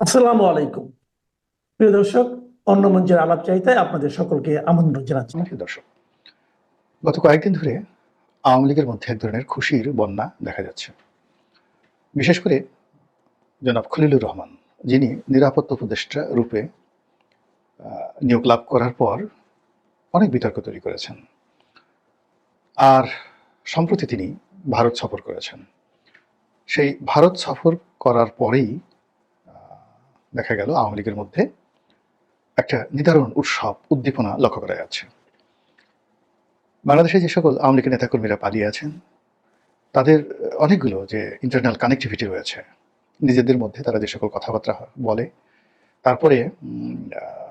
আসসালামু আলাইকুম। প্রিয় দর্শক, অন্য মঞ্চের আলাপ চাইতায় আপনাদের সকলকে আমন্ত্রণ জানাচ্ছি। প্রিয় দর্শক, গত কয়েকদিন ধরে আওয়ামী লীগের মধ্যে এক ধরনের খুশির বন্যা দেখা যাচ্ছে। বিশেষ করে জনাব খলিলুর রহমান, যিনি নিরাপত্তা উপদেষ্টা রূপে নিয়োগ লাভ করার পর অনেক বিতর্ক তৈরি করেছেন। আর সম্প্রতি তিনি ভারত সফর করেছেন। সেই ভারত সফর করার পরেই দেখা গেল আওয়ামী লীগের মধ্যে একটা নিদারুণ উৎসব উদ্দীপনা লক্ষ্য করা যাচ্ছে। বাংলাদেশে যে সকল আওয়ামী লীগের নেতাকর্মীরা পালিয়ে আছেন, তাদের অনেকগুলো যে ইন্টারনাল কানেক্টিভিটি রয়েছে, নিজেদের মধ্যে তারা যে সকল কথাবার্তা বলে, তারপরে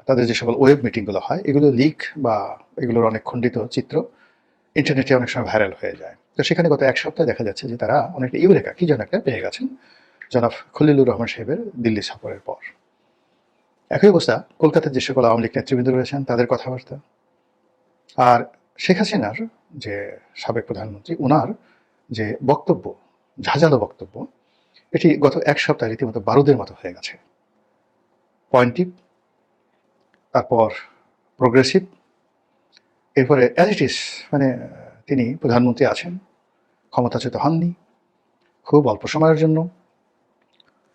তাদের যে সকল ওয়েব মিটিংগুলো হয়, এগুলো লিক বা এগুলোর অনেক খণ্ডিত চিত্র ইন্টারনেটে অনেক সময় ভাইরাল হয়ে যায়। তো সেখানে গত এক সপ্তাহে দেখা যাচ্ছে যে তারা অনেকটা ইউরেকা কি যেন একটা পেয়ে গেছেন জনাব খলিলুর রহমান সাহেবের দিল্লি সফরের পর। একই অবস্থা কলকাতার যে সকল আওয়ামী লীগ নেতৃবৃন্দ রয়েছেন তাদের কথাবার্তা, আর শেখ হাসিনার যে সাবেক প্রধানমন্ত্রী, ওনার যে বক্তব্য, ঝাঁঝালো বক্তব্য, এটি গত এক সপ্তাহে রীতিমতো বারুদের মতো হয়ে গেছে। পয়েন্টিভ, তারপর প্রোগ্রেসিভ, এরপরে অ্যাজ ইট ইজ, মানে তিনি প্রধানমন্ত্রী আছেন, ক্ষমতাচ্যুত হননি, খুব অল্প সময়ের জন্য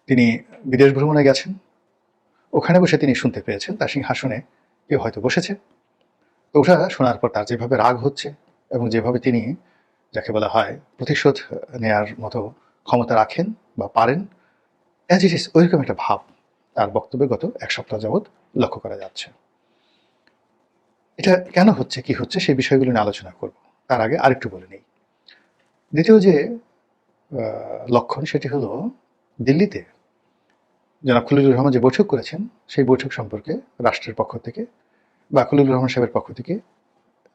তিনি বিদেশ ভ্রমণে গেছেন, ওখানে বসে তিনি শুনতে পেয়েছেন তার সিংহাসনে কেউ হয়তো বসেছে। তো ওটা শোনার পর তার যেভাবে রাগ হচ্ছে এবং যেভাবে তিনি, যাকে বলা হয়, প্রতিশোধ নেয়ার মতো ক্ষমতা রাখেন বা পারেন, অ্যাজ ইট ইজ ওইরকম একটা ভাব তার বক্তব্যে গত এক সপ্তাহ যাবৎ লক্ষ্য করা যাচ্ছে। এটা কেন হচ্ছে, কি হচ্ছে, সেই বিষয়গুলো নিয়ে আলোচনা করব। তার আগে আরেকটু বলে নেই। দ্বিতীয় যে লক্ষণ, সেটি হলো দিল্লিতে জনাব খলিলুর রহমান যে বৈঠক করেছেন, সেই বৈঠক সম্পর্কে রাষ্ট্রের পক্ষ থেকে বা খলিলুর রহমান সাহেবের পক্ষ থেকে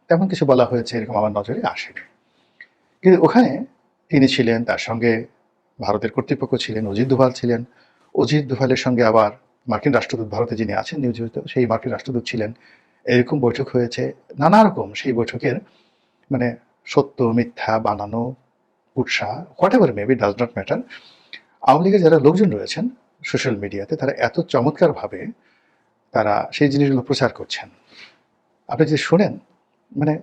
তেমন কিছু বলা হয়েছে এরকম আমার নজরে আসেনি। কিন্তু ওখানে তিনি ছিলেন, তার সঙ্গে ভারতের কর্তৃপক্ষ ছিলেন, অজিত দোভাল ছিলেন। অজিত দোভালের সঙ্গে আবার মার্কিন রাষ্ট্রদূত ভারতে যিনি আছেন নিয়োজিত, সেই মার্কিন রাষ্ট্রদূত ছিলেন। এরকম বৈঠক হয়েছে, নানা রকম সেই বৈঠকের মানে সত্য মিথ্যা বানানো উৎসাহ, what ever maybe, does not matter. Awami লীগের যারা লোকজন রয়েছেন সোশ্যাল মিডিয়াতে, তারা এত চমৎকারভাবে তারা সেই জিনিসগুলো প্রচার করছেন, আপনি যদি শোনেন, মানে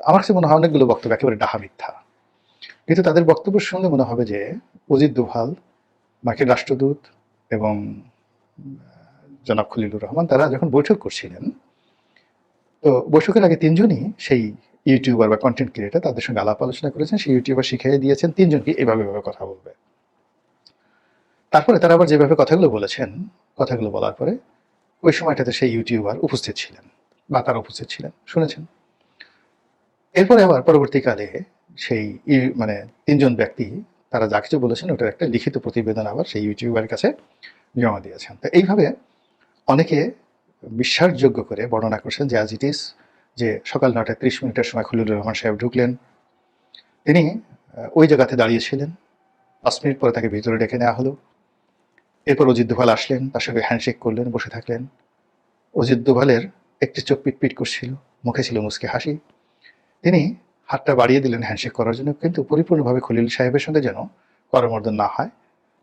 আমার কাছে মনে হয় অনেকগুলো বক্তব্য একেবারে ডাহা মিথ্যা। কিন্তু তাদের বক্তব্য শুনলে মনে হবে যে অজিত দোভাল, মার্কিন রাষ্ট্রদূত এবং জনাব খলিলুর রহমান তারা যখন বৈঠক করছিলেন, তো বৈঠকের আগে তিনজনই সেই ইউটিউবার বা কন্টেন্ট ক্রিয়েটার, তাদের সঙ্গে আলাপ আলোচনা করেছেন, সেই ইউটিউবার শিখিয়ে দিয়েছেন তিনজনকে এভাবে এভাবে কথা বলবে। তারপরে তারা আবার যেভাবে কথাগুলো বলেছেন, কথাগুলো বলার পরে ওই সময়টাতে সেই ইউটিউবার উপস্থিত ছিলেন বা তারা উপস্থিত ছিলেন, শুনেছেন। এরপরে আবার পরবর্তীকালে সেই মানে তিনজন ব্যক্তি তারা যা কিছু বলেছেন ওটার একটা লিখিত প্রতিবেদন আবার সেই ইউটিউবারের কাছে জমা দিয়েছেন। তো এইভাবে অনেকে বিশ্বাসযোগ্য করে বর্ণনা করছেন যে অ্যাজ ইট ইজ, যে সকাল ৯টা ৩০ সময় খলিলুর রহমান সাহেব ঢুকলেন, তিনি ওই জায়গাতে দাঁড়িয়েছিলেন, ৫ মিনিট পরে তাকে ভিতরে ডেকে নেওয়া হলো। এরপর অজিত দোভাল আসলেন, তার সঙ্গে হ্যান্ডশেক করলেন, বসে থাকলেন। অজিত দোভালের একটি চোখ পিটপিট করছিল, মুখে ছিল মুচকি হাসি। তিনি হাতটা বাড়িয়ে দিলেন হ্যান্ডশেক করার জন্য, কিন্তু পরিপূর্ণভাবে খলিল সাহেবের সঙ্গে যেন করমর্দন না হয়।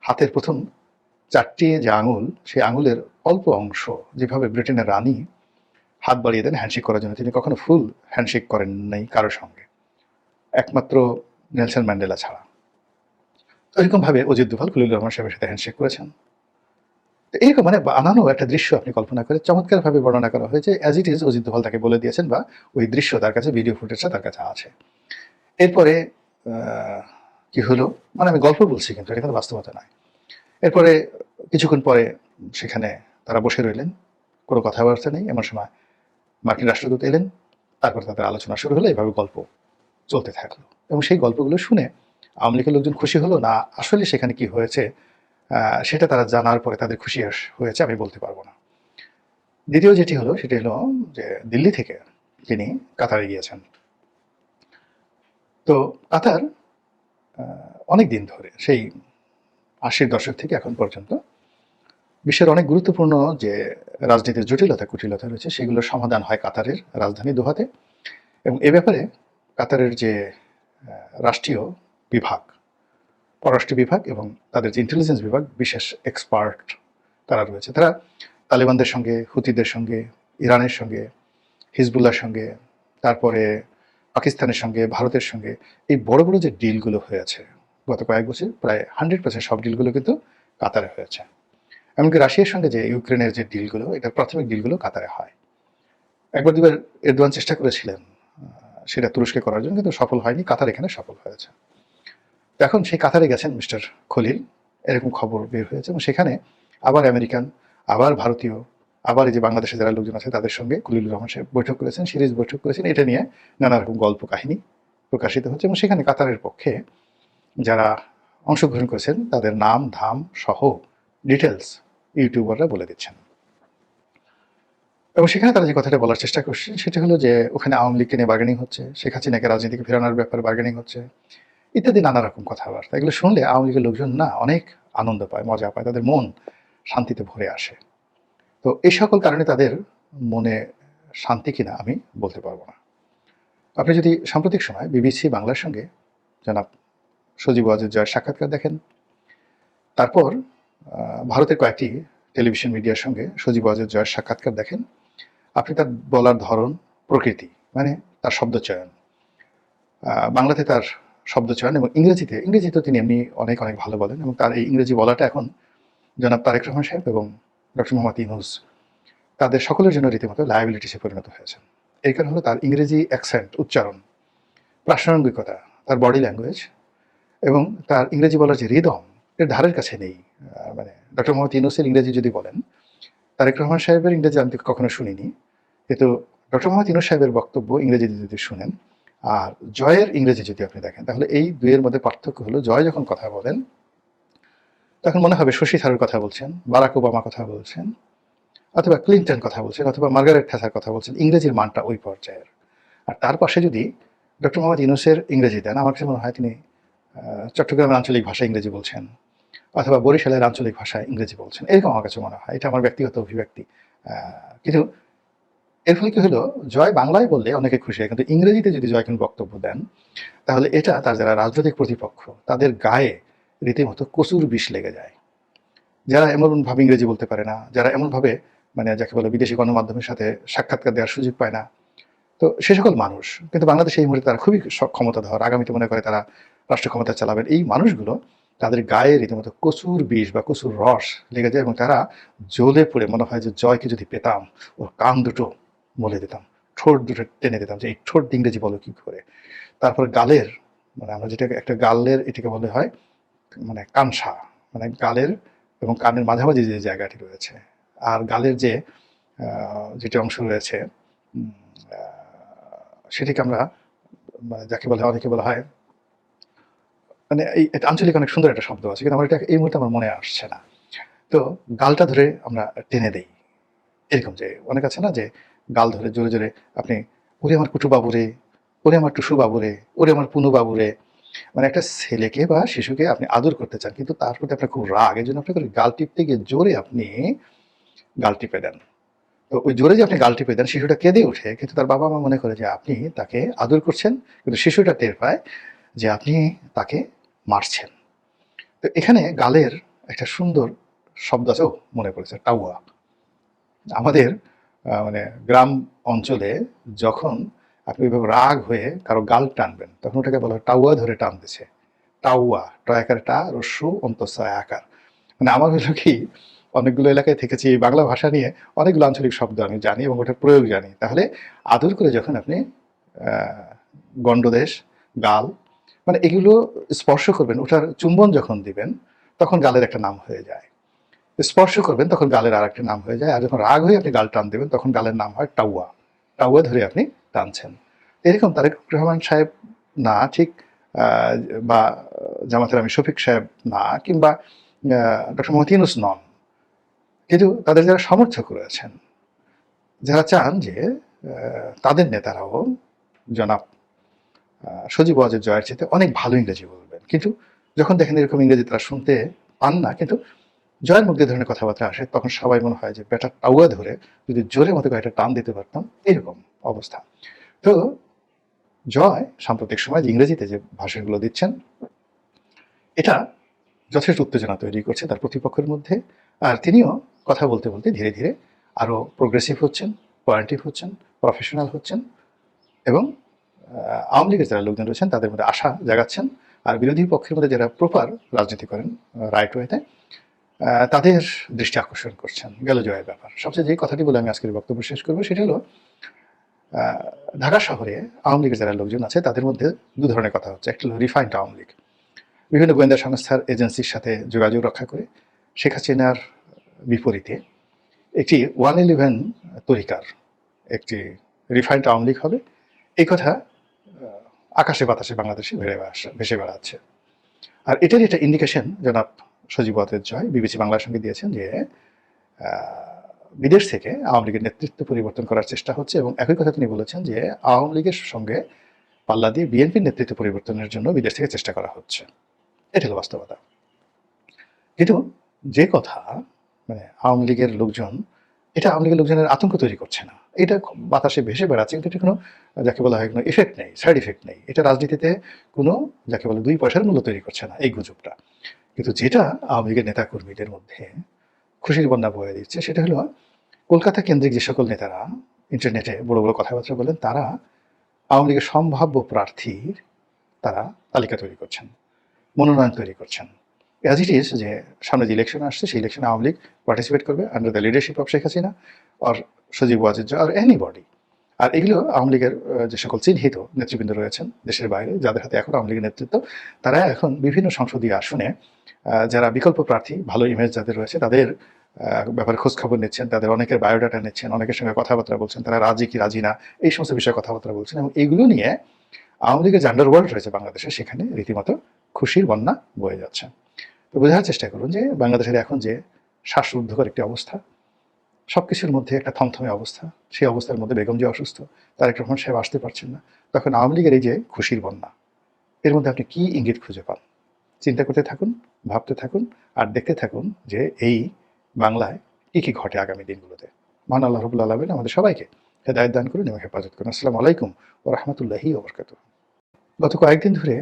হাতের প্রথম ৪টি যে আঙুল, সেই আঙুলের অল্প অংশ যেভাবে ব্রিটেনের রানী হাত বাড়িয়ে দেন হ্যান্ডশেক করার জন্য, তিনি কখনো ফুল হ্যান্ডশেক করেন নাই কারোর সঙ্গে, একমাত্র নেলসন ম্যান্ডেলা ছাড়া। তো এরকমভাবে অজিত দোভাল খলিলুর রহমান সাহেবের সাথে হ্যান্ডশেক করেছেন। তো এরকম মানে বানানো একটা দৃশ্য আপনি কল্পনা করে চমৎকারভাবে বর্ণনা করা হয়েছে, as it is Ajit Doval তাকে বলে দিয়েছেন, বা ওই দৃশ্য তার কাছে, ভিডিও ফুটেজটা তার কাছে আছে। এরপরে কি হলো, মানে আমি গল্প বলছি কিন্তু এটা কিন্তু বাস্তবতা নয়। এরপরে কিছুক্ষণ পরে সেখানে তারা বসে রইলেন, কোনো কথাবার্তা নেই। এমন সময় মার্কিন রাষ্ট্রদূত এলেন, তারপর তাদের আলোচনা শুরু হলো, এভাবে গল্প চলতে থাকলো। এবং সেই গল্পগুলো শুনে আওয়ামী লীগের লোকজন খুশি হলো না আসলে সেখানে কি হয়েছে, সেটা তারা জানার পরে তাদের খুশি হয়েছে আমি বলতে পারবো না। দ্বিতীয় যেটি হলো সেটি হলো যে দিল্লি থেকে তিনি কাতারে গিয়েছেন। তো কাতার অনেক দিন ধরে, সেই ৮০-র দশক থেকে এখন পর্যন্ত বিশ্বের অনেক গুরুত্বপূর্ণ যে রাজনীতির জটিলতা কুটিলতা রয়েছে, সেগুলোর সমাধান হয় কাতারের রাজধানী দোহাতে। এবং এ ব্যাপারে কাতারের যে রাষ্ট্রীয় বিভাগ, পররাষ্ট্র বিভাগ এবং তাদের যে ইন্টেলিজেন্স বিভাগ, বিশেষ এক্সপার্ট তারা রয়েছে। তারা তালেবানদের সঙ্গে, হুতিদের সঙ্গে, ইরানের সঙ্গে, হিজবুল্লাহর সঙ্গে, তারপরে পাকিস্তানের সঙ্গে, ভারতের সঙ্গে এই বড় বড় যে ডিলগুলো হয়েছে গত কয়েক বছর, প্রায় 100% সব ডিলগুলো কিন্তু কাতারে হয়েছে। এমনকি রাশিয়ার সঙ্গে যে ইউক্রেনের যে ডিলগুলো, এটা প্রাথমিক ডিলগুলো কাতারে হয়। একবার দুবার এরদোয়ান চেষ্টা করেছিলেন সেটা তুরস্কে করার জন্য, কিন্তু সফল হয়নি। কাতার এখানে সফল হয়েছে। তো এখন সেই কাতারে গেছেন মিস্টার খলিল, এরকম খবর বের হয়েছে, এবং সেখানে আবার আমেরিকান, আবার ভারতীয়, আবার এই যে বাংলাদেশে যারা লোকজন আছে তাদের সঙ্গে খলিলুর রহমান সাহেব বৈঠক করেছেন, সিরিজ বৈঠক করেছেন। এটা নিয়ে নানা রকম গল্প কাহিনী প্রকাশিত হচ্ছে, এবং সেখানে কাতারের পক্ষে যারা অংশগ্রহণ করেছেন তাদের নাম ধাম সহ ডিটেলস ইউটিউবাররা বলে দিচ্ছেন। এবং সেখানে তারা যে কথাটা বলার চেষ্টা করছেন সেটা হলো যে ওখানে আওয়ামী লীগকে নিয়ে বার্গেনিং হচ্ছে, শেখ হাসিনাকে রাজনীতিকে ফেরানোর ব্যাপারে বার্গেনিং হচ্ছে, ইত্যাদি নানা রকম কথাবার্তা। এগুলো শুনলে আওয়ামী লীগের লোকজন না অনেক আনন্দ পায়, মজা পায়, তাদের মন শান্তিতে ভরে আসে। তো এই সকল কারণে তাদের মনে শান্তি কিনা আমি বলতে পারবো না। আপনি যদি সাম্প্রতিক সময় বিবিসি বাংলার সঙ্গে জনাব সজীব ওয়াজেদ জয়ের সাক্ষাৎকার দেখেন, তারপর ভারতের কয়েকটি টেলিভিশন মিডিয়ার সঙ্গে সজীব ওয়াজেদ জয়ের সাক্ষাৎকার দেখেন, আপনি তার বলার ধরন, প্রকৃতি, মানে তার শব্দচয়ন, বাংলাতে তার শব্দচয়ন এবং ইংরেজি তো তিনি এমনি অনেক অনেক ভালো বলেন, এবং তার এই ইংরেজি বলাটা এখন জনাব তারেক রহমান সাহেব এবং ডক্টর মোহাম্মদ ইউনূস তাদের সকলের জন্য রীতিমতো লায়াবিলিটিসে পরিণত হয়েছেন। এর কারণ হলো তার ইংরেজি অ্যাকসেন্ট, উচ্চারণ, প্রাসঙ্গিকতা, তার বডি ল্যাঙ্গুয়েজ এবং তার ইংরেজি বলার যে রিদম, এর ধারের কাছে নেই। মানে ডক্টর মোহাম্মদ ইউনূসের ইংরেজি যদি বলেন, তারেক রহমান সাহেবের ইংরেজি আমি কখনো শুনিনি, কিন্তু ডক্টর মোহাম্মদ ইউনূস সাহেবের বক্তব্য ইংরেজি যদি শুনেন আর জয়ের ইংরেজি যদি আপনি দেখেন, তাহলে এই দুইয়ের মধ্যে পার্থক্য হলো জয় যখন কথা বলেন তখন মনে হবে শশী থারুর কথা বলছেন, বারাক ওবামা কথা বলছেন, অথবা ক্লিনটন কথা বলছেন, অথবা মার্গারেট থ্যাচার কথা বলছেন। ইংরেজির মানটা ওই পর্যায়ের। আর তার পাশে যদি ডক্টর মোহাম্মদ ইউনূসের ইংরেজি দেন, আমার কাছে মনে হয় তিনি চট্টগ্রামের আঞ্চলিক ভাষায় ইংরেজি বলছেন, অথবা বরিশালের আঞ্চলিক ভাষায় ইংরেজি বলছেন, এরকম আমার কাছে মনে হয়। এটা আমার ব্যক্তিগত অভিব্যক্তি। কিন্তু এর ফলে কি হলো, জয় বাংলায় বললে অনেকে খুশি হয়, কিন্তু ইংরেজিতে যদি জয় কোনো বক্তব্য দেন, তাহলে এটা তার যারা রাজনৈতিক প্রতিপক্ষ তাদের গায়ে রীতিমতো কচুর বিষ লেগে যায়। যারা এমনভাবে ইংরেজি বলতে পারে না, যারা এমনভাবে মানে যাকে বলে বিদেশি গণমাধ্যমের সাথে সাক্ষাৎকার দেওয়ার সুযোগ পায় না, তো সে সকল মানুষ কিন্তু বাংলাদেশে এই মুহূর্তে তারা খুবই ক্ষমতাধর, আগামীতে মনে করে তারা রাষ্ট্র ক্ষমতা চালাবেন, এই মানুষগুলো তাদের গায়ে রীতিমতো কচুর বিষ বা কচুর রস লেগে যায়, এবং তারা জ্বলে পড়ে মনে হয় যে জয়কে যদি পেতাম ওর কান দুটো মলে দিতাম, ঠোঁট দুটো টেনে দিতাম, যে এই ঠোঁট ইংরেজি বলো কি করে। তারপর গালের, মানে আমরা যেটা একটা গালের এটাকে বলে হয় মানে কানসা, মানে গালের এবং কানের মাঝামাঝি যে জায়গাটি রয়েছে, আর গালের যে যেটা অংশ রয়েছে সেটিকে আমরা মানে যাকে বলে অনেকে বলা হয়, মানে এই এটা আঞ্চলিক অনেক সুন্দর একটা শব্দ আছে, কিন্তু আমার এটা এই মুহূর্তে আমার মনে আসছে না। তো গালটা ধরে আমরা টেনে দেই, এরকম যে অনেক আছে না যে গাল ধরে জোরে জোরে আপনি, ওরে আমার কুটু বাবুরে, ওরে আমার টুসু বাবুরে, ওরে আমার পুনু বাবুরে, মানে একটা ছেলেকে বা শিশুকে আপনি আদর করতে চান, কিন্তু তার প্রতি আপনার খুব রাগ, এই জন্য আপনি গাল টিপতে গিয়ে জোরে আপনি গাল টিপে দেন। তো ওই জোরে যে আপনি গাল টিপে দেন, শিশুটা কেঁদে ওঠে, কিন্তু তার বাবা মা মনে করে যে আপনি তাকে আদর করছেন, কিন্তু শিশুটা টের পায় যে আপনি তাকে মারছেন। তো এখানে গালের একটা সুন্দর শব্দ আছে, মনে পড়েছে, টাউয়া। আমাদের মানে গ্রাম অঞ্চলে যখন আপনি ওইভাবে রাগ হয়ে কারো গাল টানবেন, তখন ওটাকে বলা হয় টাউয়া ধরে টানতেছে। টাউয়া, টয়াকার টা, রস্যু অন্তঃসয় আকার। মানে আমার হলো কি, অনেকগুলো এলাকায় থেকেছি, বাংলা ভাষা নিয়ে অনেকগুলো আঞ্চলিক শব্দ আমি জানি এবং ওটার প্রয়োগ জানি। তাহলে আদর করে যখন আপনি গণ্ডদেশ, গাল, মানে এগুলো স্পর্শ করবেন, ওটার চুম্বন যখন দিবেন তখন গালের একটা নাম হয়ে যায়, স্পর্শ করবেন তখন গালের আর একটা নাম হয়ে যায়, আর যখন রাগ হয়ে আপনি গাল টান দেবেন তখন গালের নাম হয় টাউয়া। টাউয়া ধরে আপনি টানছেন। এরকম তারেক রহমান সাহেব না ঠিক, বা জামাতের আমি শফিক সাহেব না, কিংবা ডক্টর মোহাম্মদ ইউনূস নন, কিন্তু তাদের যারা সমর্থক রয়েছেন, যারা চান যে তাদের নেতারাও জনাব সজীব ওয়াজেদ জয়ের চেয়ে অনেক ভালো ইংরেজি বলবেন, কিন্তু যখন দেখেন এরকম ইংরেজি তারা শুনতে পান না, কিন্তু জয়ের মুখ দিয়ে ধরনের কথাবার্তা আসে, তখন সবাই মনে হয় যে বেটা টাউয়া ধরে যদি জোরে মতো একটা টান দিতে পারতাম, এরকম অবস্থা। তো জয় সাম্প্রতিক সময় ইংরেজিতে যে ভাষণগুলো দিচ্ছেন, এটা যথেষ্ট উত্তেজনা তৈরি করছে তার প্রতিপক্ষের মধ্যে। আর তিনিও কথা বলতে বলতে ধীরে ধীরে আরও প্রোগ্রেসিভ হচ্ছেন, পয়েন্টিভ হচ্ছেন, প্রফেশনাল হচ্ছেন এবং আওয়ামী লীগের যারা লোকজন রয়েছেন তাদের মধ্যে আশা জাগাচ্ছেন। আর বিরোধী পক্ষের মধ্যে যারা প্রপার রাজনীতি করেন রাইট ওয়েতে, তাদের দৃষ্টি আকর্ষণ করছেন। গেল জয়ের ব্যাপার। সবচেয়ে যে কথাটি বলে আমি আজকের বক্তব্য শেষ করবো সেটা হলো, ঢাকা শহরে আওয়ামী লীগের যারা লোকজন আছে তাদের মধ্যে দু ধরনের কথা হচ্ছে। একটা হলো রিফাইন্ড আওয়ামী লীগ, বিভিন্ন গোয়েন্দা সংস্থার এজেন্সির সাথে যোগাযোগ রক্ষা করে শেখ হাসিনার বিপরীতে একটি 111 তরিকার একটি রিফাইন্ড আওয়ামী লীগ হবে, এই কথা আকাশে বাতাসে বাংলাদেশে ভেসে বেড়াচ্ছে। আর এটার একটা ইন্ডিকেশন জনাব সজীব ওয়াজেদ জয় বিবিসি বাংলার সঙ্গে দিয়েছেন যে বিদেশ থেকে আওয়ামী লীগের নেতৃত্ব পরিবর্তন করার চেষ্টা হচ্ছে এবং একই কথা তিনি বলেছেন যে আওয়ামী লীগের সঙ্গে পাল্লা দিয়ে বিএনপির নেতৃত্ব পরিবর্তনের জন্য বিদেশ থেকে চেষ্টা করা হচ্ছে। এটা হলো বাস্তবতা। কিন্তু যে কথা মানে আওয়ামী লীগের লোকজন, এটা আওয়ামী লীগের লোকজনের আতঙ্ক তৈরি করছে না, এটা বাতাসে ভেসে বেড়াচ্ছে, কিন্তু এটা কোনো যাকে বলা হয় কোনো ইফেক্ট নেই, সাইড ইফেক্ট নেই, এটা রাজনীতিতে কোনো যাকে বলে 2 পয়সার মূল্য তৈরি করছে না এই গুজবটা। কিন্তু যেটা আওয়ামী লীগের নেতাকর্মীদের মধ্যে খুশির বন্যা বয়ে দিচ্ছে সেটা হলো কলকাতা কেন্দ্রিক যে সকল নেতারা ইন্টারনেটে বড় বড় কথাবার্তা বলেন, তারা আওয়ামী লীগের সম্ভাব্য প্রার্থীর তারা তালিকা তৈরি করছেন, মনোনয়ন তৈরি করছেন। অ্যাজ ইট ইজ যে সামনে যে ইলেকশন আসছে সেই ইলেকশনে আওয়ামী লীগ পার্টিসিপেট করবে under the leadership of Sheikh Hasina আর সজীব ওয়াজেদ জয় আর এনিবডি। আর এগুলো আওয়ামী লীগের যে সকল চিহ্নিত নেতৃবৃন্দ রয়েছেন দেশের বাইরে, যাদের হাতে এখন আওয়ামী লীগের নেতৃত্ব, তারা এখন বিভিন্ন সংসদীয় আসনে যারা বিকল্প প্রার্থী, ভালো ইমেজ যাদের রয়েছে, তাদের ব্যাপারে খোঁজ খবর নিচ্ছেন, তাদের অনেকের বায়োডাটা নিচ্ছেন, অনেকের সঙ্গে কথাবার্তা বলছেন, তারা রাজি কি রাজি না এই সমস্ত বিষয়ে কথাবার্তা বলছেন। এবং এইগুলো নিয়ে আওয়ামী লীগের যে আন্ডারওয়ার্ল্ড রয়েছে বাংলাদেশে, সেখানে রীতিমতো খুশির বন্যা বয়ে যাচ্ছে। তো বোঝার চেষ্টা করুন যে বাংলাদেশের এখন যে শ্বাসরুদ্ধকর একটি অবস্থা, সবকিছুর মধ্যে একটা থমথমে অবস্থা, সেই অবস্থার মধ্যে বেগম যে অসুস্থ, তারেক রহমান সাহেব আসতে পারছেন না, তখন আওয়ামী লীগের এই যে খুশির বন্যা, এর মধ্যে আপনি কি ইঙ্গিত খুঁজে পান? চিন্তা করতে থাকুন, ভাবতে থাকুন আর দেখতে থাকুন যে এই বাংলায় কি কি ঘটে আগামী দিনগুলোতে। মহান আল্লাহ রাব্বুল আলামিন আমাদের সবাইকে হেদায়েত দান করুন এবং হেফাজত করুন। আসসালামু আলাইকুম ওয়া রাহমাতুল্লাহি ওয়া বারাকাতুহু। গত কয়েকদিন ধরে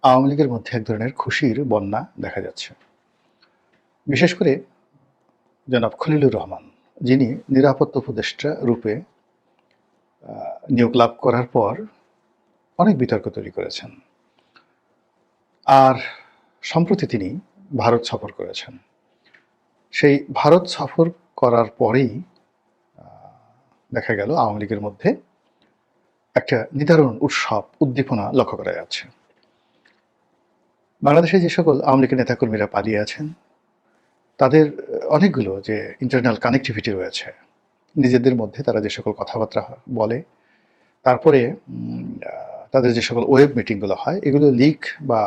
আওয়ামী লীগের মধ্যে এক ধরনের খুশির বন্যা দেখা যাচ্ছে। বিশেষ করে জনাব খলিলুর রহমান, যিনি নিরাপত্তা উপদেষ্টা রূপে নিয়োগ লাভ করার পর অনেক বিতর্ক তৈরি করেছেন। আর সম্প্রতি তিনি ভারত সফর করেছেন। সেই ভারত সফর করার পরেই দেখা গেল আওয়ামী লীগের মধ্যে একটা নিদারুণ উৎসব উদ্দীপনা লক্ষ্য করা যাচ্ছে। বাংলাদেশে যে সকল আওয়ামী লীগের নেতাকর্মীরা পালিয়ে আছেন, তাদের অনেকগুলো যে ইন্টারনাল কানেক্টিভিটি রয়েছে, নিজেদের মধ্যে তারা যে সকল কথাবার্তা বলে, তারপরে তাদের যে সকল ওয়েব মিটিংগুলো হয়, এগুলো লিক বা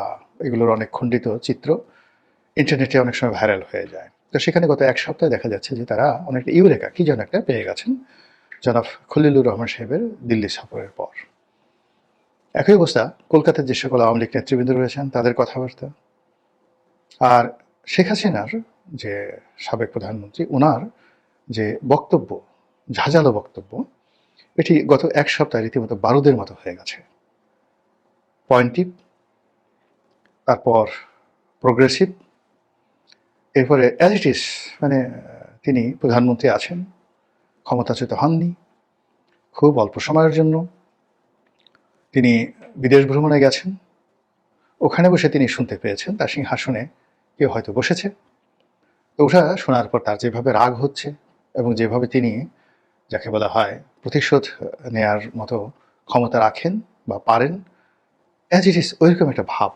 এগুলোর অনেক খণ্ডিত চিত্র ইন্টারনেটে অনেক সময় ভাইরাল হয়ে যায়। তো সেখানে গত 1 সপ্তাহে দেখা যাচ্ছে যে তারা অনেকটা ইউরেকা কি যেন একটা পেয়ে গেছেন জনাব খলিলুর রহমান সাহেবের দিল্লি সফরের পর। একই অবস্থা কলকাতার যে সকল আওয়ামী লীগ নেতৃবৃন্দ রয়েছেন তাদের কথাবার্তা, আর শেখ হাসিনার যে সাবেক প্রধানমন্ত্রী, ওনার যে বক্তব্য, ঝাঁঝালো বক্তব্য, এটি গত 1 সপ্তাহে রীতিমতো বারুদের মতো হয়ে গেছে। পয়েন্টিভ, তারপর প্রোগ্রেসিভ, এরপরে অ্যাজ ইট ইজ মানে তিনি প্রধানমন্ত্রী আছেন, ক্ষমতাচ্যুত হননি, খুব অল্প সময়ের জন্য তিনি বিদেশ ভ্রমণে গেছেন, ওখানে বসে তিনি শুনতে পেয়েছেন তার সিংহাসনে কেউ হয়তো বসেছে। তো ওটা শোনার পর তার যেভাবে রাগ হচ্ছে এবং যেভাবে তিনি যাকে বলা হয় প্রতিশোধ নেয়ার মতো ক্ষমতা রাখেন বা পারেন, অ্যাজ ইট ইজ ওইরকম একটা ভাব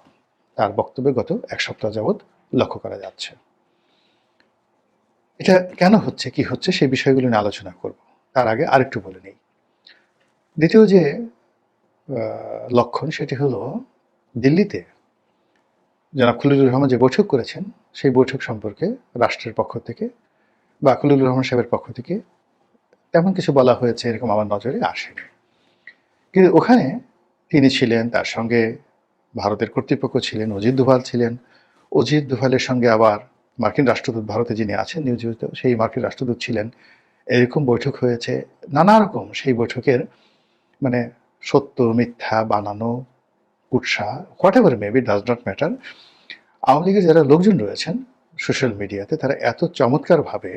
তার বক্তব্যে গত 1 সপ্তাহ যাবৎ লক্ষ্য করা যাচ্ছে। এটা কেন হচ্ছে, কি হচ্ছে, সেই বিষয়গুলো নিয়ে আলোচনা করব। তার আগে আরেকটু বলে নেই। দ্বিতীয় যে লক্ষণ সেটি হলো দিল্লিতে জনাব খলিলুর রহমান যে বৈঠক করেছেন, সেই বৈঠক সম্পর্কে রাষ্ট্রের পক্ষ থেকে বা খলিলুর রহমান সাহেবের পক্ষ থেকে তেমন কিছু বলা হয়েছে এরকম আমার নজরে আসেনি। কিন্তু ওখানে তিনি ছিলেন, তার সঙ্গে ভারতের কর্তৃপক্ষ ছিলেন, অজিত দোভাল ছিলেন, অজিত দোভালের সঙ্গে আবার মার্কিন রাষ্ট্রদূত ভারতে যিনি আছেন নিয়োজিত, সেই মার্কিন রাষ্ট্রদূত ছিলেন। এরকম বৈঠক হয়েছে, নানা রকম সেই বৈঠকের মানে সত্য মিথ্যা বানানো উৎসাহ, what ever maybe, does not matter. Awami লীগের যারা লোকজন রয়েছেন সোশ্যাল মিডিয়াতে, তারা এত চমৎকারভাবে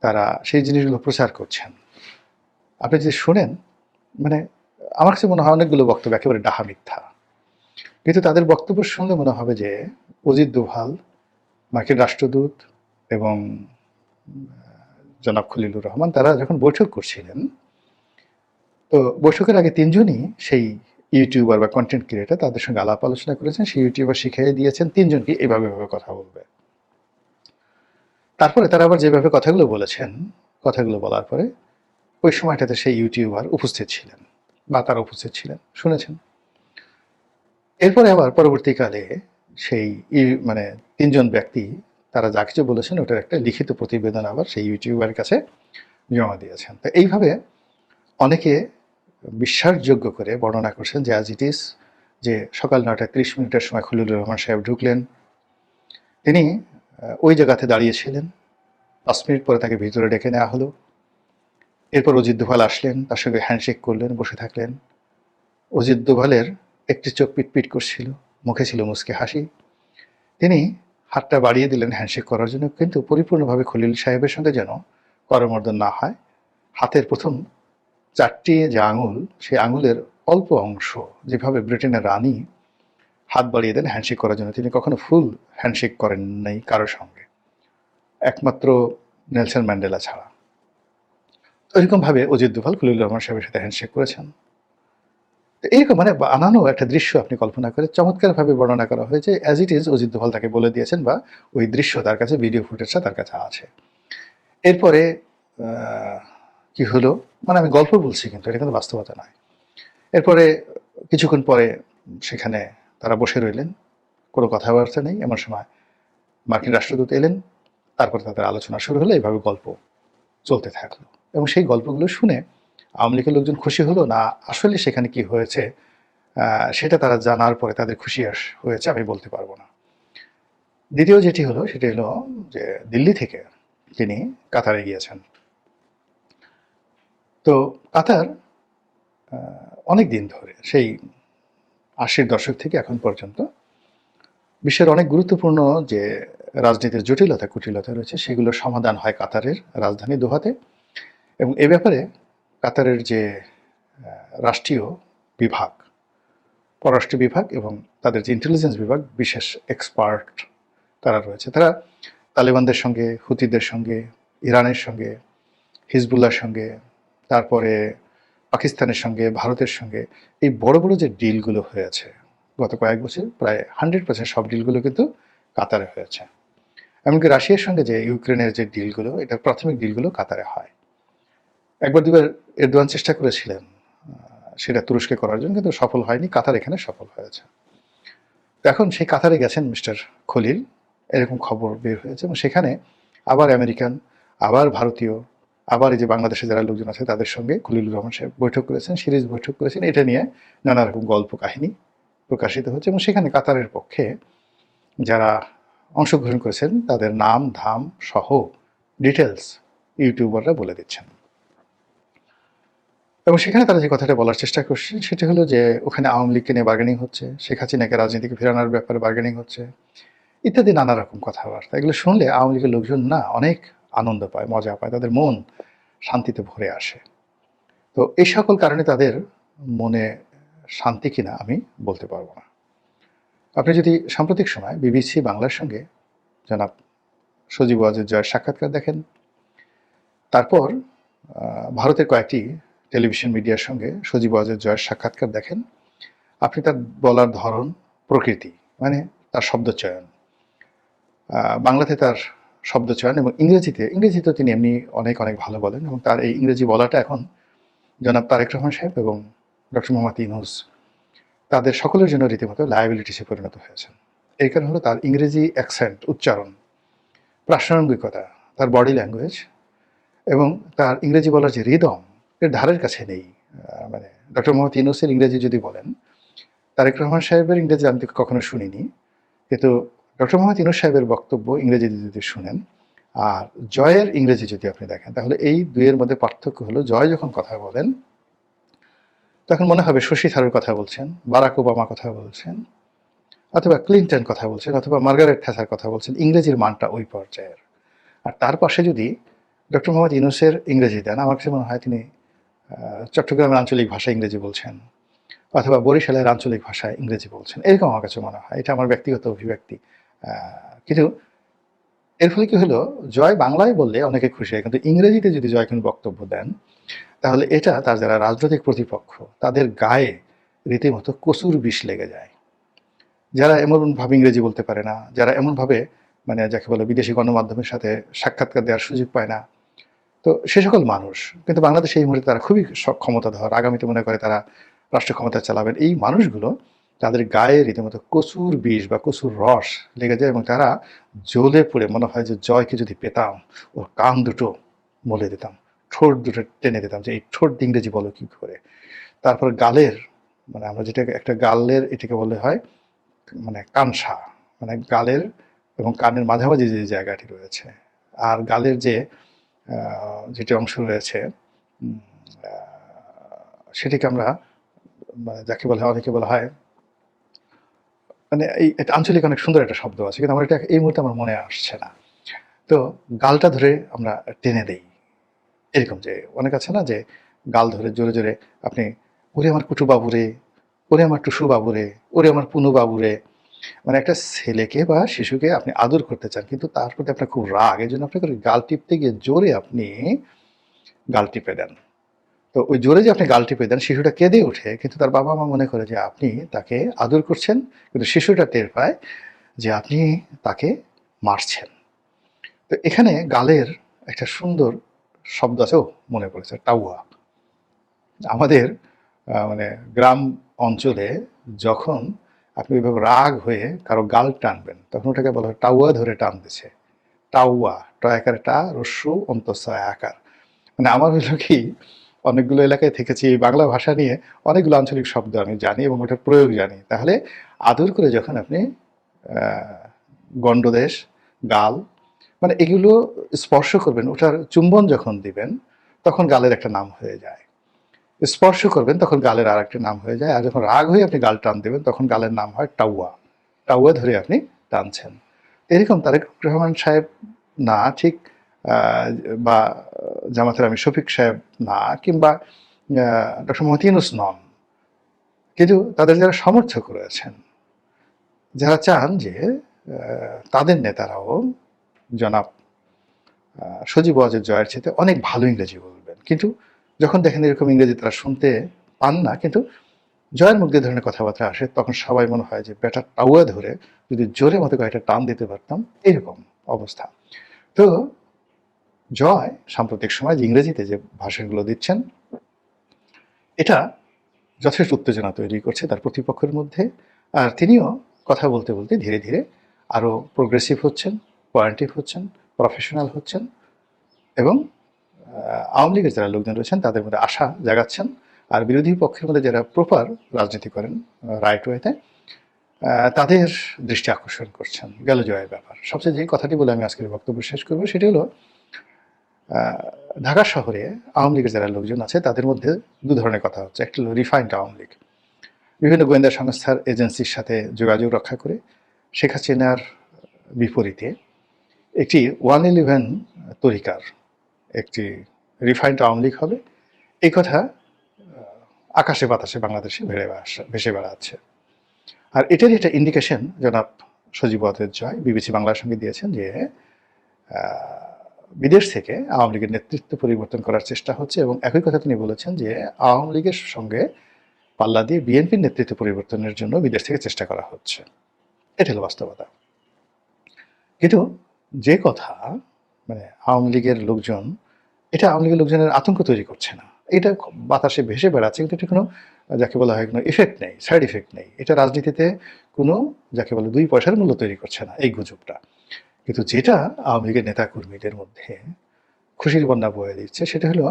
তারা সেই জিনিসগুলো প্রচার করছেন। আপনি যদি শোনেন, মানে আমার কাছে মনে হয় অনেকগুলো বক্তব্য একেবারে ডাহা মিথ্যা, কিন্তু তাদের বক্তব্য শুনলে মনে হবে যে অজিত দোভাল, মার্কিন রাষ্ট্রদূত এবং জনাব খলিলুর রহমান তারা যখন বৈঠক করছিলেন, তো বৈঠকের আগে তিনজনই সেই ইউটিউবার বা কন্টেন্ট ক্রিয়েটার তাদের সঙ্গে আলাপ আলোচনা করেছেন। সেই ইউটিউবার শিখিয়ে দিয়েছেন তিনজনকে এভাবে এভাবে কথা বলবে। তারপরে তারা আবার যেভাবে কথাগুলো বলেছেন, কথাগুলো বলার পরে ওই সময়টাতে সেই ইউটিউবার উপস্থিত ছিলেন বা তারা উপস্থিত ছিলেন, শুনেছেন। এরপরে আবার পরবর্তীকালে সেই মানে তিনজন ব্যক্তি তারা যা কিছু বলেছেন ওটার একটা লিখিত প্রতিবেদন আবার সেই ইউটিউবারের কাছে জমা দিয়েছেন। তো এইভাবে অনেকে বিশ্বাসযোগ্য করে বর্ণনা করছেন যে অ্যাজ ইট ইজ, যে সকাল 9:30 সময় খলিলুর রহমান সাহেব ঢুকলেন। তিনি ওই জায়গাতে দাঁড়িয়েছিলেন। 5 মিনিট পরে তাকে ভিতরে ডেকে নেওয়া হলো। এরপর অজিত দোভাল আসলেন, তার সঙ্গে হ্যান্ডশেক করলেন, বসে থাকলেন। অজিত দোভালের একটি চোখ পিটপিট করছিল, মুখে ছিল মুচকি হাসি। তিনি হাতটা বাড়িয়ে দিলেন হ্যান্ডশেক করার জন্য, কিন্তু পরিপূর্ণভাবে খলিল সাহেবের সঙ্গে যেন করমর্দন না হয়। হাতের প্রথম 4টি যে আঙুল, সেই আঙুলের অল্প অংশ যেভাবে ব্রিটেনের রানী হাত বাড়িয়ে দেন হ্যান্ডশেক করার জন্য, তিনি কখনো ফুল হ্যান্ডশেক করেন নাই কারোর সঙ্গে, একমাত্র নেলসন ম্যান্ডেলা ছাড়া। এরকমভাবে অজিত দোভাল খলিলুর রহমান সাহেবের সাথে হ্যান্ডশেক করেছেন। এরকম মানে বানানো একটা দৃশ্য আপনি কল্পনা করে চমৎকারভাবে বর্ণনা করা হয়েছে। As it is Ajit Doval তাকে বলে দিয়েছেন, বা ওই দৃশ্য তার কাছে, ভিডিও ফুটেজটা তার কাছে আছে। এরপরে কি হলো, মানে আমি গল্প বলছি কিন্তু এটা কিন্তু বাস্তবতা নয়। এরপরে কিছুক্ষণ পরে সেখানে তারা বসে রইলেন, কোনো কথাবার্তা নেই। এমন সময় মার্কিন রাষ্ট্রদূত এলেন, তারপর তাদের আলোচনা শুরু হলো। এইভাবে গল্প চলতে থাকলো, এবং সেই গল্পগুলো শুনে আওয়ামী লীগের লোকজন খুশি হলো না আসলে সেখানে কি হয়েছে সেটা তারা জানার পরে তাদের খুশি হয়েছে আমি বলতে পারবো না। দ্বিতীয় যেটি হলো সেটি হলো যে দিল্লি থেকে তিনি কাতারে গিয়েছেন। তো কাতার অনেক দিন ধরে, সেই 80-র দশক থেকে এখন পর্যন্ত বিশ্বের অনেক গুরুত্বপূর্ণ যে রাজনীতির জটিলতা কুটিলতা রয়েছে সেগুলোর সমাধান হয় কাতারের রাজধানী দোহাতে। এবং এ ব্যাপারে কাতারের যে রাষ্ট্রীয় বিভাগ, পররাষ্ট্র বিভাগ এবং তাদের যে ইন্টেলিজেন্স বিভাগ, বিশেষ এক্সপার্ট তারা রয়েছে। তারা তালেবানদের সঙ্গে, হুতিদের সঙ্গে, ইরানের সঙ্গে, হিজবুল্লাহর সঙ্গে, তারপরে পাকিস্তানের সঙ্গে, ভারতের সঙ্গে এই বড় বড় যে ডিলগুলো হয়েছে গত কয়েক বছর, প্রায় 100% সব ডিলগুলো কিন্তু কাতারে হয়েছে। এমনকি রাশিয়ার সঙ্গে যে ইউক্রেনের যে ডিলগুলো, এটা প্রাথমিক ডিলগুলো কাতারে হয়। একবার দুবার এরদোয়ান চেষ্টা করেছিলেন সেটা তুরস্কে করার জন্য, কিন্তু সফল হয়নি। কাতার এখানে সফল হয়েছে। তো এখন সেই কাতারে গেছেন মিস্টার খলিল, এরকম খবর বের হয়েছে, এবং সেখানে আবার আমেরিকান, আবার ভারতীয়, আবার এই যে বাংলাদেশে যারা লোকজন আছে তাদের সঙ্গে খলিলুর রহমান সাহেব বৈঠক করেছেন, সিরিজ বৈঠক করেছেন। এটা নিয়ে নানা রকম গল্প কাহিনী প্রকাশিত হচ্ছে, এবং সেখানে কাতারের পক্ষে যারা অংশগ্রহণ করেছেন তাদের নাম ধাম সহ ডিটেলস ইউটিউবাররা বলে দিচ্ছেন। এবং সেখানে তারা যে কথাটা বলার চেষ্টা করছেন সেটা হলো যে ওখানে আওয়ামী লীগকে নিয়ে বার্গেনিং হচ্ছে, শেখ হাসিনাকে রাজনীতিকে ফেরানোর ব্যাপারে বার্গেনিং হচ্ছে, ইত্যাদি নানা রকম কথাবার্তা। এগুলো শুনলে আওয়ামী লীগের লোকজন না অনেক আনন্দ পায়, মজা পায়, তাদের মন শান্তিতে ভরে আসে। তো এই সকল কারণে তাদের মনে শান্তি কিনা আমি বলতে পারবো না। আপনি যদি সাম্প্রতিক সময় বিবিসি বাংলার সঙ্গে জনাব সজীব ওয়াজেদ জয়ের সাক্ষাৎকার দেখেন, তারপর ভারতের কয়েকটি টেলিভিশন মিডিয়ার সঙ্গে সজীব ওয়াজেদ জয়ের সাক্ষাৎকার দেখেন, আপনি তার বলার ধরন, প্রকৃতি, মানে তার শব্দচয়ন, বাংলাতে তার শব্দচয়ন এবং ইংরেজিতে তিনি এমনি অনেক অনেক ভালো বলেন, এবং তার এই ইংরেজি বলাটা এখন জনাব তারেক রহমান সাহেব এবং ডক্টর মোহাম্মদ ইউনূস তাদের সকলের জন্য রীতিমতো লায়াবিলিটিসে পরিণত হয়েছেন। এর কারণ হলো তার ইংরেজি অ্যাকসেন্ট, উচ্চারণ, প্রাসঙ্গিকতা, তার বডি ল্যাঙ্গুয়েজ এবং তার ইংরেজি বলার যে রিদম, এর ধারের কাছে নেই। মানে ডক্টর মোহাম্মদ ইউনূসের ইংরেজি যদি বলেন, তারেক রহমান সাহেবের ইংরেজি আমি কখনো শুনিনি, কিন্তু ডক্টর মোহাম্মদ ইউনূস সাহেবের বক্তব্য ইংরেজিতে যদি শুনেন, আর জয়ের ইংরেজি যদি আপনি দেখেন, তাহলে এই দুইয়ের মধ্যে পার্থক্য হলো জয় যখন কথা বলেন তখন মনে হবে শশী থারুর কথা বলছেন, বারাক ওবামা কথা বলছেন, অথবা ক্লিনটন কথা বলছেন, অথবা মার্গারেট থ্যাচার কথা বলছেন। ইংরেজির মানটা ওই পর্যায়ের। আর তার পাশে যদি ডক্টর মোহাম্মদ ইউনূসের ইংরেজি দেন, আমার কাছে মনে হয় তিনি চট্টগ্রামের আঞ্চলিক ভাষায় ইংরেজি বলছেন, অথবা বরিশালের আঞ্চলিক ভাষায় ইংরেজি বলছেন, এরকম আমার কাছে মনে হয়। এটা আমার ব্যক্তিগত অভিব্যক্তি। কিন্তু এর ফলে কি হলো, জয় বাংলায় বললে অনেকে খুশি হয়, কিন্তু ইংরেজিতে যদি জয় কোনো বক্তব্য দেন, তাহলে এটা তার যারা রাজনৈতিক প্রতিপক্ষ তাদের গায়ে রীতিমতো কসুর বিষ লেগে যায়। যারা এমনভাবে ইংরেজি বলতে পারে না, যারা এমনভাবে মানে যাকে বলে বিদেশি গণমাধ্যমের সাথে সাক্ষাৎকার দেওয়ার সুযোগ পায় না, তো সে সকল মানুষ কিন্তু বাংলাদেশে এই মুহূর্তে তারা খুবই ক্ষমতাধর, আগামীতে মনে করে তারা রাষ্ট্র ক্ষমতা চালাবেন, এই মানুষগুলো তাদের গায়ে রীতিমতো কচুর বিষ বা কচুর রস লেগে যায় এবং তারা জ্বলে পড়ে মনে হয় যে জয়কে যদি পেতাম ওর কান দুটো মলে দিতাম, ঠোঁট দুটো টেনে দিতাম, যে এই ঠোঁট দিয়ে ইংরেজি বলো কি করে। তারপর গালের মানে আমরা যেটা একটা গালের এটাকে বলে হয় মানে কানসা, মানে গালের এবং কানের মাঝামাঝি যে জায়গাটি রয়েছে আর গালের যে যেটি অংশ রয়েছে সেটিকে আমরা মানে যাকে বলা হয় অনেকে বলা হয় মানে এই এটা আঞ্চলিক অনেক সুন্দর একটা শব্দ আছে, কিন্তু আমার এটা এই মুহূর্তে আমার মনে আসছে না। তো গালটা ধরে আমরা টেনে দেই, এরকম যে অনেক আছে না যে গাল ধরে জোরে জোরে আপনি ওরে আমার কুটু বাবুরে, ওরে আমার টুসু বাবুরে, ওরে আমার পুনু বাবুরে, মানে একটা ছেলেকে বা শিশুকে আপনি আদর করতে চান কিন্তু তার প্রতি আপনার খুব রাগ, এই জন্য আপনাকে গাল টিপতে গিয়ে জোরে আপনি গাল টিপে দেন। তো ওই জোরে যে আপনি গাল টিপে দেন শিশুটা কেঁদে ওঠে, কিন্তু তার বাবা মা মনে করে যে আপনি তাকে আদর করছেন, কিন্তু শিশুটা টের পায় যে আপনি তাকে মারছেন। তো এখানে গালের একটা সুন্দর শব্দ আছে, ও মনে পড়েছে, টাউয়া। আমাদের মানে গ্রাম অঞ্চলে যখন আপনি ওইভাবে রাগ হয়ে কারো গাল টানবেন তখন ওটাকে বলা হয় টাউয়া ধরে টানতেছে। টাউয়া টয়াকার টা রস্যু অন্তঃসয় আকার। মানে আমার হইল কি অনেকগুলো এলাকায় থেকেছি, বাংলা ভাষা নিয়ে অনেকগুলো আঞ্চলিক শব্দ আমি জানি এবং ওটার প্রয়োগ জানি। তাহলে আদর করে যখন আপনি গণ্ডদেশ, গাল মানে এগুলো স্পর্শ করবেন, ওটার চুম্বন যখন দিবেন তখন গালের একটা নাম হয়ে যায়। স্পর্শ করবেন তখন গালের আর একটা নাম হয়ে যায়, আর যখন রাগ হয়ে আপনি গাল টান দেবেন তখন গালের নাম হয় টাউয়া। টাউয়া ধরে আপনি টানছেন। এরকম তারেক রহমান সাহেব না ঠিক বা জামাতের আমি শফিক সাহেব না, কিংবা ডক্টর মোহাম্মদ ইউনূস নন, কিন্তু তাদের যারা সমর্থক রয়েছেন, যারা চান যে তাদের নেতারাও জনাব সজীব ওয়াজেদ জয়ের চেয়ে অনেক ভালো ইংরেজি বলবেন, কিন্তু যখন দেখেন এরকম ইংরেজি তারা শুনতে পান না, কিন্তু জয়ের মুখ দিয়ে ধরনের কথাবার্তা আসে, তখন সবাই মনে হয় যে বেটা টাউয়া ধরে যদি জোরে মতো কয়েকটা টান দিতে পারতাম, এরকম অবস্থা। তো জয় সাম্প্রতিক সময় যে ইংরেজিতে যে ভাষণগুলো দিচ্ছেন এটা যথেষ্ট উত্তেজনা তৈরি করছে তার প্রতিপক্ষের মধ্যে, আর তিনিও কথা বলতে বলতে ধীরে ধীরে আরও প্রোগ্রেসিভ হচ্ছেন, পয়েন্টিভ হচ্ছেন, প্রফেশনাল হচ্ছেন এবং আওয়ামী লীগের যারা লোকজন রয়েছেন তাদের মধ্যে আশা জাগাচ্ছেন, আর বিরোধী পক্ষের মধ্যে যারা প্রপার রাজনীতি করেন রাইট ওয়েতে তাদের দৃষ্টি আকর্ষণ করছেন। গেল জয়ের ব্যাপার। সবচেয়ে যে কথাটি বলে আমি আজকের বক্তব্য শেষ করবো সেটি হলো ঢাকা শহরে আওয়ামী লীগের যারা লোকজন আছে তাদের মধ্যে দু ধরনের কথা হচ্ছে। একটা হলো রিফাইন্ড আওয়ামী লীগ, বিভিন্ন গোয়েন্দা সংস্থার এজেন্সির সাথে যোগাযোগ রক্ষা করে শেখ হাসিনার বিপরীতে একটি 111 তরিকার একটি রিফাইন্ড আওয়ামী লীগ হবে, এই কথা আকাশে বাতাসে বাংলাদেশে ভেসে বেড়াচ্ছে। আর এটারই একটা ইন্ডিকেশন জনাব সজীব ওয়াজেদ জয় বিবিসি বাংলার সঙ্গে দিয়েছেন যে বিদেশ থেকে আওয়ামী লীগের নেতৃত্ব পরিবর্তন করার চেষ্টা হচ্ছে, এবং একই কথা তিনি বলেছেন যে আওয়ামী লীগের সঙ্গে পাল্লা দিয়ে বিএনপির নেতৃত্ব পরিবর্তনের জন্য বিদেশ থেকে চেষ্টা করা হচ্ছে। এটা হলো বাস্তবতা। কিন্তু যে কথা মানে আওয়ামী লীগের লোকজন, এটা আওয়ামী লীগের লোকজনের আতঙ্ক তৈরি করছে না, এটা বাতাসে ভেসে বেড়াচ্ছে, কিন্তু এটা কোনো যাকে বলা হয় কোনো ইফেক্ট নেই, সাইড ইফেক্ট নেই, এটা রাজনীতিতে কোনো যাকে বলে 2 পয়সার মূল্য তৈরি করছে না এই গুজবটা। কিন্তু যেটা আওয়ামী লীগের নেতা কর্মীদের মধ্যে খুশির বন্যা বয়ে দিচ্ছে সেটা হলো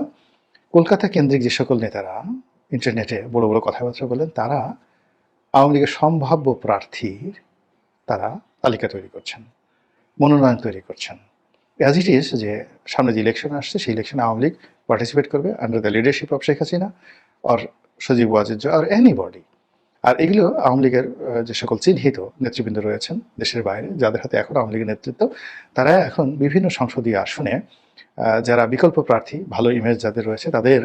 কলকাতা কেন্দ্রিক যে সকল নেতারা ইন্টারনেটে বড় বড় কথাবার্তা বলেন, তারা আওয়ামী লীগের সম্ভাব্য প্রার্থীর তারা তালিকা তৈরি করছেন, মনোনয়ন তৈরি করছেন। অ্যাজ ইট ইজ যে সামনে যে ইলেকশন আসছে সেই ইলেকশনে আওয়ামী লীগ পার্টিসিপেট করবে under the leadership of Sheikh Hasina or Sajeeb Wazed Joy or anybody. আর এগুলো আওয়ামী লীগের যে সকল চিহ্নিত নেতৃবৃন্দ রয়েছেন দেশের বাইরে, যাদের হাতে এখন আওয়ামী লীগের নেতৃত্ব, তারা এখন বিভিন্ন সংসদীয় আসনে যারা বিকল্প প্রার্থী, ভালো ইমেজ যাদের রয়েছে, তাদের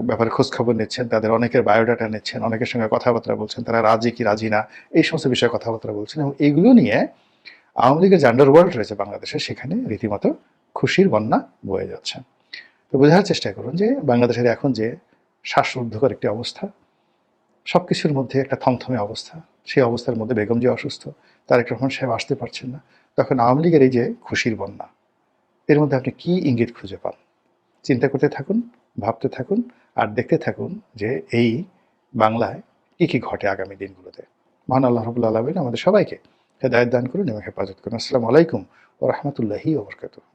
ব্যাপারে খোঁজ খবর নিচ্ছেন, তাদের অনেকের বায়োডাটা নিচ্ছেন, অনেকের সঙ্গে কথাবার্তা বলছেন, তারা রাজি কি রাজি না এই সমস্ত বিষয়ে কথাবার্তা বলছেন, এবং এইগুলো নিয়ে আওয়ামী লীগের যে আন্ডারওয়ার্ল্ড রয়েছে বাংলাদেশে, সেখানে রীতিমতো খুশির বন্যা বয়ে যাচ্ছে। তো বোঝার চেষ্টা করুন যে বাংলাদেশের এখন যে শ্বাসরুদ্ধকর একটি অবস্থা, সবকিছুর মধ্যে একটা থমথমে অবস্থা, সেই অবস্থার মধ্যে বেগম যে অসুস্থ, তারেক রহমান সাহেব আসতে পারছেন না, তখন আওয়ামী লীগের এই যে খুশির বন্যা, এর মধ্যে আপনি কি ইঙ্গিত খুঁজে পান? চিন্তা করতে থাকুন, ভাবতে থাকুন, আর দেখতে থাকুন যে এই বাংলায় কি কি ঘটে আগামী দিনগুলোতে। মহান আল্লাহ রাব্বুল আলামিন আমাদের সবাইকে হেদায়েত দান করুন এবং হেফাজত করুন। আসসালামু আলাইকুম ওয়া রাহমাতুল্লাহি ওয়া বারাকাতুহু।